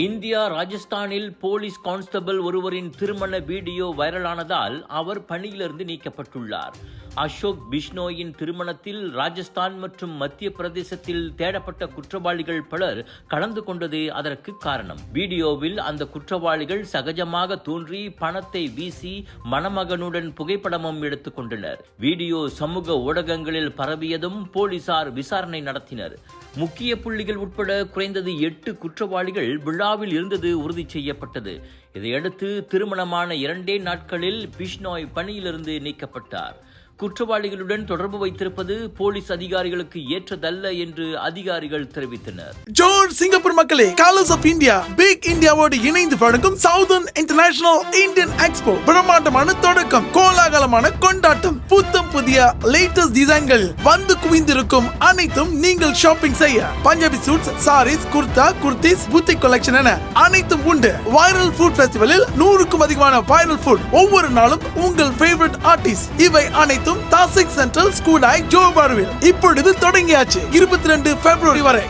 India ராஜஸ்தானில் police constable ஒருவரின் திருமண வீடியோ வைரலானதால் அவர் பணியிலிருந்து நீக்கப்பட்டுள்ளார். அசோக் பிஷ்னோயின் திருமணத்தில் ராஜஸ்தான் மற்றும் மத்திய பிரதேசத்தில் தேடப்பட்ட குற்றவாளிகள் பலர் கலந்து கொண்டதே அதற்கு காரணம். வீடியோவில் அந்த குற்றவாளிகள் சகஜமாக தோன்றி பணத்தை வீசி மணமகனுடன் புகைப்படமும் எடுத்துக் கொண்டனர். வீடியோ சமூக ஊடகங்களில் பரவியதும் போலீசார் விசாரணை நடத்தினர். முக்கிய புள்ளிகள் உட்பட குறைந்தது 8 குற்றவாளிகள் விழாவில் இருந்தது உறுதி செய்யப்பட்டது. இதையடுத்து திருமணமான 2 நாட்களில் பிஷ்னோய் பணியிலிருந்து நீக்கப்பட்டார். குற்றவாளிகளுடன் தொடர்பு வைத்திருப்பது போலீஸ் அதிகாரிகளுக்கு ஏற்றதல்ல என்று அதிகாரிகள் தெரிவித்தனர். ஜோர் சிங்கப்பூர் மக்களே, கலர்ஸ் ஆஃப் இந்தியா பிக் இந்தியாவோடு இணைந்து வழங்கும் சவுதர்ன் இன்டர்நேஷனல் இந்தியன் எக்ஸ்போ பிரம்மாண்டமான தொடக்கம், கோலாகலமான கொண்டாட்டம், புத்தம் புதிய லேட்டஸ்ட் டிசைன்கள் வந்து குவிந்திருக்கும். அனைத்தும் நீங்கள் ஷாப்பிங் செய்ய Punjabi suits, saris, kurta, kurtis, boutique collection என அனைத்தும் உண்டு. வைரல் ஃபுட் ஃபெஸ்டிவலில் 100க்கும் அதிகமான வைரல் ஃபுட், ஒவ்வொரு நாளும் உங்கள் ஃபேவரட் ஆர்டிஸ்ட், இவை அனைத்தும் தாசிக் சென்ட்ரல் ஸ்கூடாய் ஜோபார்வில் இப்பொழுது தொடங்கியாச்சு. 22 பிப்ரவரி வரை